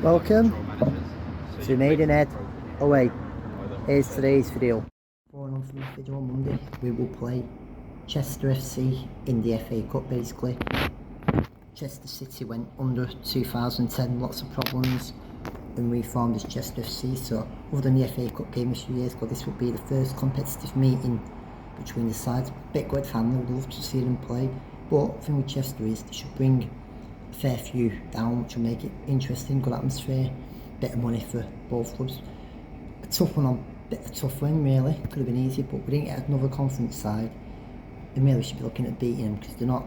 Welcome to Maidenhead away. Here's today's video. Following on from this video on Monday, we will play Chester FC in the FA Cup basically. Chester City went under 2010, lots of problems, and reformed as Chester FC. So other than the FA Cup game a few years ago, this will be the first competitive meeting between the sides. Bit good family, would love to see them play, but the thing with Chester is they should bring a fair few down, which will make it interesting, good atmosphere, bit of money for both clubs. A tough one, bit of a tough win really, could have been easier, but we didn't get another conference side, and really should be looking at beating them because they're not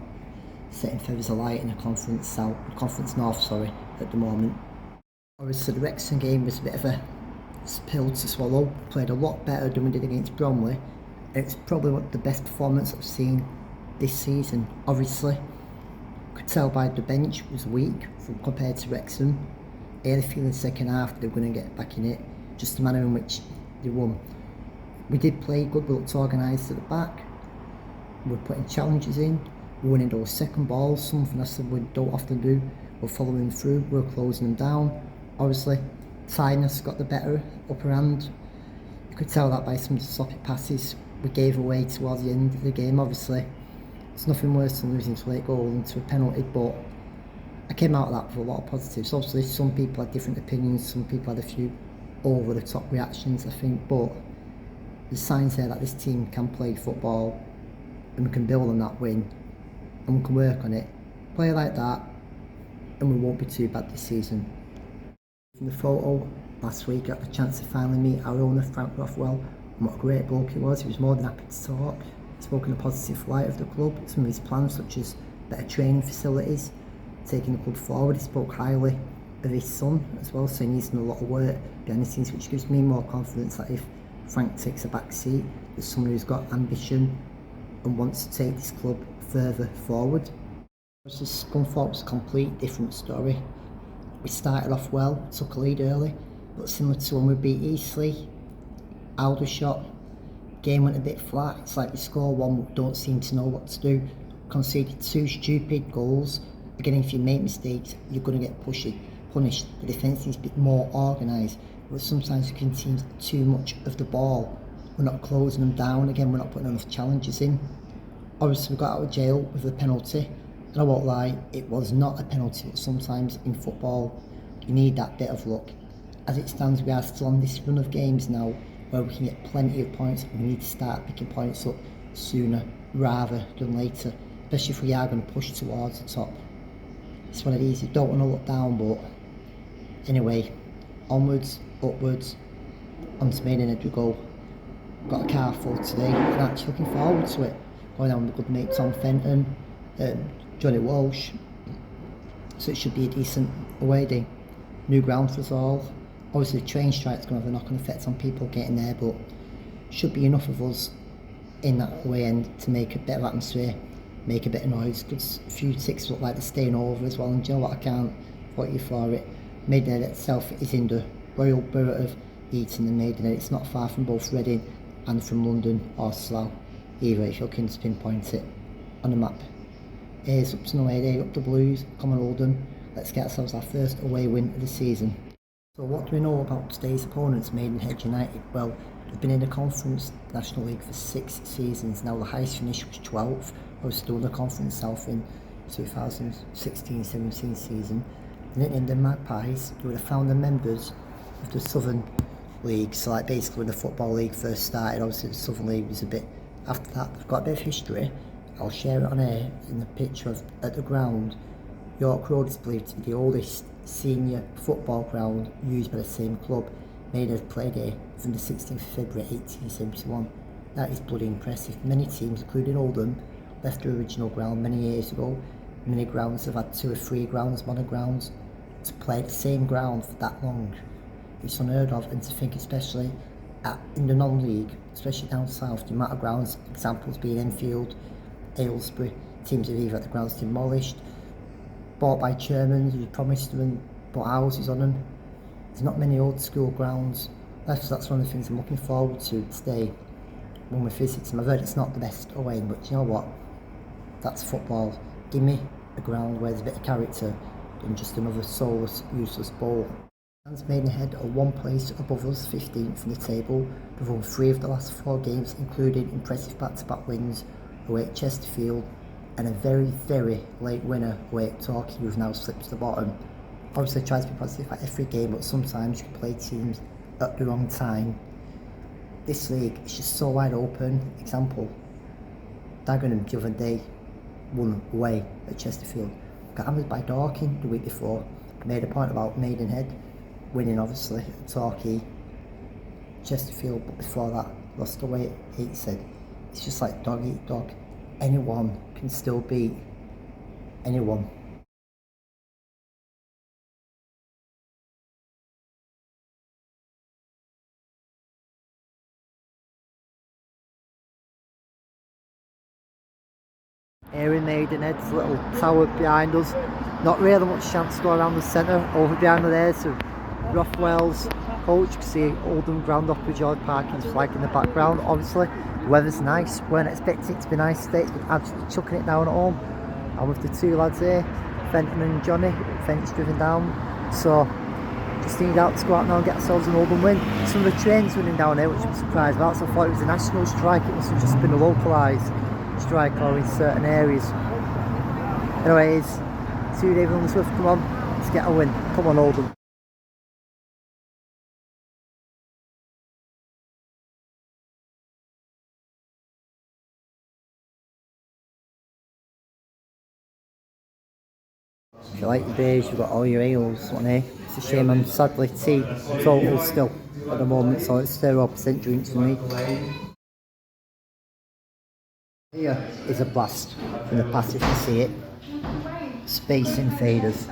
setting feathers alight in a conference north at the moment. Obviously the Wrexham game was a bit of a pill to swallow. We played a lot better than we did against Bromley. It's probably the best performance I've seen this season. Obviously, could tell by the bench was weak compared to Wrexham. I had a feeling second half they were going to get back in it, just the manner in which they won. We did play good, we looked organised at the back, we were putting challenges in, we were winning those second balls, something I said we don't often do. We're following through, we're closing them down. Obviously, tidiness got the better upper hand. You could tell that by some of the sloppy passes we gave away towards the end of the game. Obviously, it's nothing worse than losing to a late goal and to a penalty, but I came out of that with a lot of positives. Obviously, some people had different opinions, some people had a few over the top reactions, I think, but there's signs there that this team can play football and we can build on that win and we can work on it, play like that, and we won't be too bad this season. From the photo last week, I got the chance to finally meet our owner, Frank Rothwell, and what a great bloke he was. He was more than happy to talk. He spoke in a positive light of the club, some of his plans such as better training facilities, taking the club forward. He spoke highly of his son as well, saying he's done a lot of work behind the scenes, which gives me more confidence that if Frank takes a back seat, there's someone who's got ambition and wants to take this club further forward. Scunthorpe was a complete different story. We started off well, took a lead early, but similar to when we beat Eastleigh, Aldershot, game went a bit flat. It's like we score one but don't seem to know what to do. Conceded two stupid goals. Again, if you make mistakes, you're going to get punished. The defence needs to be more organised, but sometimes we can teams too much of the ball. We're not closing them down. Again, we're not putting enough challenges in. Obviously, we got out of jail with a penalty. And I won't lie, it was not a penalty, but sometimes in football you need that bit of luck. As it stands, we are still on this run of games now where we can get plenty of points, and we need to start picking points up sooner rather than later, especially if we are going to push towards the top. It's one of these, you don't want to look down, but anyway, onwards, upwards, onto Maidenhead we go. Got a car full today and actually looking forward to it. Going down with good mate Tom Fenton, Johnny Walsh, so it should be a decent away day. New ground for us all. Obviously the train strike's going to have a knock-on effect on people getting there, but should be enough of us in that away end to make a bit of atmosphere, make a bit of noise. A few ticks look like they're staying over as well, and do you know what, I can't fault you for it. Maidenhead itself is in the Royal Borough of Eton and Maidenhead. It's not far from both Reading and from London or Slough, either if you're looking to pinpoint it on the map. Here's up to no away day, up the Blues, come on Oldham. Let's get ourselves our first away win of the season. So what do we know about today's opponents, Maidenhead United? Well, they've been in the Conference National League for 6 seasons. Now the highest finish was 12th. I was still in the Conference South in 2016-17 season. And in the Magpies, they were the founder members of the Southern League. So like basically when the Football League first started, obviously the Southern League was a bit after that. They've got a bit of history. I'll share it on air in the picture at the ground. York Road is believed to be the oldest senior football ground used by the same club. Maidenhead played here from the 16th of February 1871. That is bloody impressive. Many teams, including Oldham, left the original ground many years ago. Many grounds have had 2 or 3 grounds, modern grounds. To play the same ground for that long, it's unheard of, and to think especially in the non-league, especially down south, the amount of grounds, examples being Enfield, Aylesbury, teams have either had the grounds demolished, bought by chairmen who promised them and put houses on them. There's not many old school grounds left, so that's one of the things I'm looking forward to today when we visit them. I've heard it's not the best away, but you know what? That's football. Give me a ground where there's a bit of character than just another soulless, useless bowl. Maidenhead are one place above us, 15th in the table. They've won 3 of the last 4 games, including impressive back-to-back wins away at Chesterfield and a very, very late winner away at Torquay, who've now slipped to the bottom. Obviously, I try to be positive at every game, but sometimes you can play teams at the wrong time. This league is just so wide open. Example, Dagenham the other day won away at Chesterfield. Got hammered by Dorking the week before. Made a point about Maidenhead winning, obviously, at Torquay. Chesterfield, but before that, lost away at Gateshead. It's just like dog eat dog. Anyone can still beat anyone. Here in Maidenhead, there's a little tower behind us. Not really much chance to go around the centre. Over behind there to Rothwell's coach. You can see Oldham ground up with George Parkin's flag in the background. Obviously, the weather's nice. Weren't expecting it to be nice today. It's been absolutely chucking it down at home. I'm with the 2 lads here, Fenton and Johnny. Fenton's driven down. So, just need out to go out now and get ourselves an Oldham win. Some of the trains running down here, which I'm surprised about. So I thought it was a national strike. It must have just been a localised strike or in certain areas. Anyways, see you David on the Swift, come on, let's get a win. Come on Oldham. If you like the beers, you've got all your ales on here. It's a shame I'm sadly tea total still at the moment, so it's 0% drinks for me. Here is a blast from the past if you see it. Space Invaders.